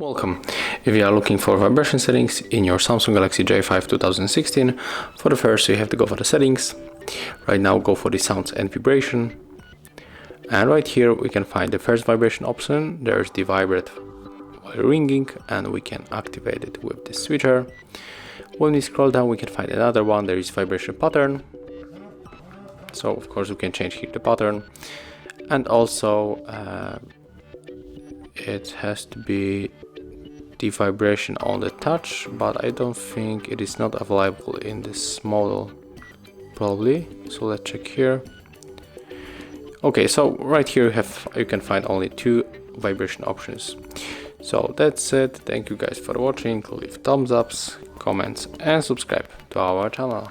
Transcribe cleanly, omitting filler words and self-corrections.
Welcome. If you are looking for vibration settings in your Samsung Galaxy J5 2016, for the first you have to go for the settings. Right now go for the sounds and vibration. And right here we can find the first vibration option. There's the vibrate while ringing, and we can activate it with the switcher. When we scroll down we can find another one. There is vibration pattern. So of course we can change here the pattern. And also it has to be the vibration on the touch, but I don't think it is not available in this model probably. So let's check here. Okay, so right here you can find only 2 vibration options. So that's it. Thank you guys for watching. Leave thumbs ups, comments and subscribe to our channel.